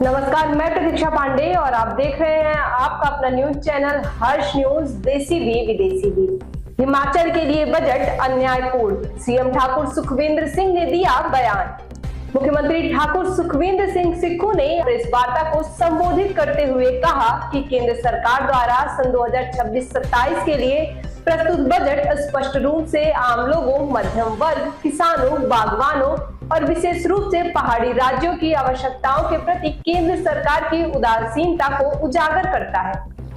नमस्कार, मैं प्रतीक्षा पांडे और आप देख रहे हैं आपका अपना न्यूज चैनल हर्ष न्यूज। देसी भी विदेशी भी। हिमाचल के लिए बजट अन्यायपूर्ण, सीएम ठाकुर सुखविंदर सिंह ने दिया बयान। मुख्यमंत्री ठाकुर सुखविंदर सिंह सिक्खू ने प्रेस वार्ता को संबोधित करते हुए कहा कि केंद्र सरकार द्वारा सन 2026-27 के लिए प्रस्तुत बजट स्पष्ट रूप से आम लोगों, मध्यम वर्ग, किसानों, बागवानों और विशेष रूप से पहाड़ी राज्यों की आवश्यकताओं के प्रति केंद्र सरकार की उदासीनता को उजागर करता है।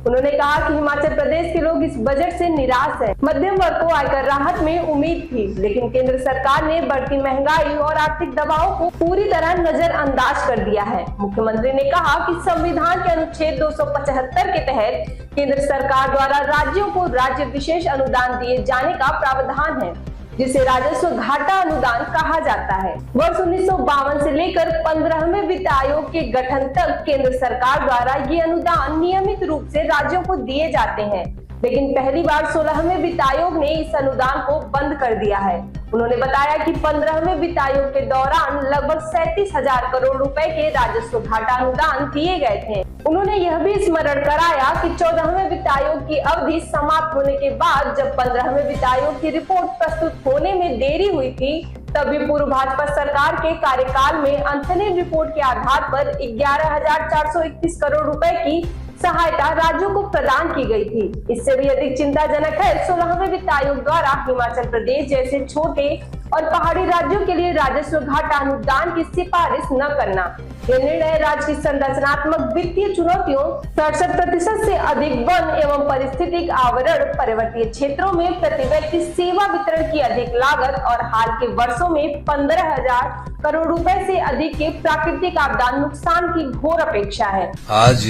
उन्होंने कहा कि हिमाचल प्रदेश के लोग इस बजट से निराश हैं। मध्यम वर्ग को आयकर राहत में उम्मीद थी, लेकिन केंद्र सरकार ने बढ़ती महंगाई और आर्थिक दबाव को पूरी तरह नजरअंदाज कर दिया है। मुख्यमंत्री ने कहा कि संविधान के अनुच्छेद 275 के तहत केंद्र सरकार द्वारा राज्यों को राज्य विशेष अनुदान दिए जाने का प्रावधान है, जिसे राजस्व घाटा अनुदान कहा जाता है। वर्ष 1952 से लेकर 15वें वित्त आयोग के गठन तक केंद्र सरकार द्वारा ये अनुदान नियमित रूप से राज्यों को दिए जाते हैं, लेकिन पहली बार 16वें वित्त आयोग ने इस अनुदान को बंद कर दिया है। उन्होंने बताया कि 15वें वित्त आयोग के दौरान लगभग 37,000 करोड़ रुपए के राजस्व घाटा अनुदान दिए गए थे। उन्होंने यह भी स्मरण कराया कि 14वें वित्त आयोग की अवधि समाप्त होने के बाद जब 15वें वित्त आयोग की रिपोर्ट प्रस्तुत होने में देरी हुई थी, तब भी पूर्व भाजपा सरकार के कार्यकाल में अंतरिम रिपोर्ट के आधार पर 11,431 करोड़ रुपए की सहायता राज्यों को प्रदान की गई थी। इससे भी अधिक चिंताजनक है 16वें वित्त आयोग द्वारा हिमाचल प्रदेश जैसे छोटे और पहाड़ी राज्यों के लिए राजस्व घाटा अनुदान की सिफारिश न करना। यह निर्णय राज्य की संरचनात्मक वित्तीय चुनौतियों, 67% से अधिक वन एवं पारिस्थितिक आवरण, पर्वतीय क्षेत्रों में प्रति व्यक्ति सेवा वितरण की अधिक लागत और हाल के वर्षों में 15,000 करोड़ रुपए से अधिक के प्राकृतिक आपदा नुकसान की घोर अपेक्षा है। आज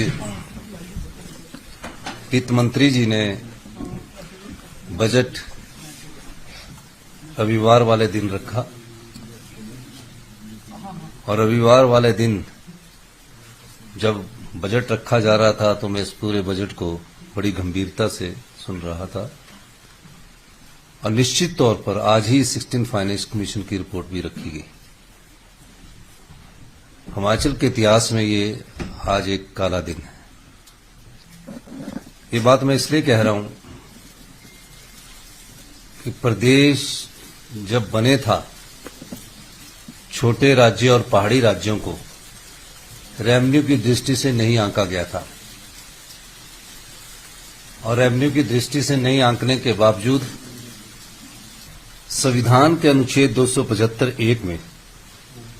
वित्त मंत्री जी ने बजट रविवार वाले दिन रखा और रविवार वाले दिन जब बजट रखा जा रहा था तो मैं इस पूरे बजट को बड़ी गंभीरता से सुन रहा था और निश्चित तौर पर आज ही 16 फाइनेंस कमीशन की रिपोर्ट भी रखी गई। हिमाचल के इतिहास में ये आज एक काला दिन है। ये बात मैं इसलिए कह रहा हूं कि प्रदेश जब बने था, छोटे राज्य और पहाड़ी राज्यों को रेवेन्यू की दृष्टि से नहीं आंका गया था और रेवेन्यू की दृष्टि से नहीं आंकने के बावजूद संविधान के अनुच्छेद 275(1) में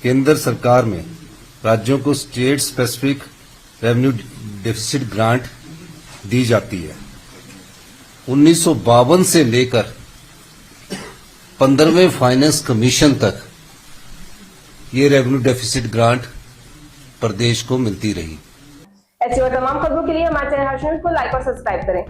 केंद्र सरकार में राज्यों को state specific revenue deficit grant दी जाती है। 1952 से लेकर 15वें फाइनेंस कमीशन तक ये रेवेन्यू डेफिसिट ग्रांट प्रदेश को मिलती रही। ऐसी और तमाम खबरों के लिए हमारे चैनल हर्ष न्यूज को लाइक और सब्सक्राइब करें।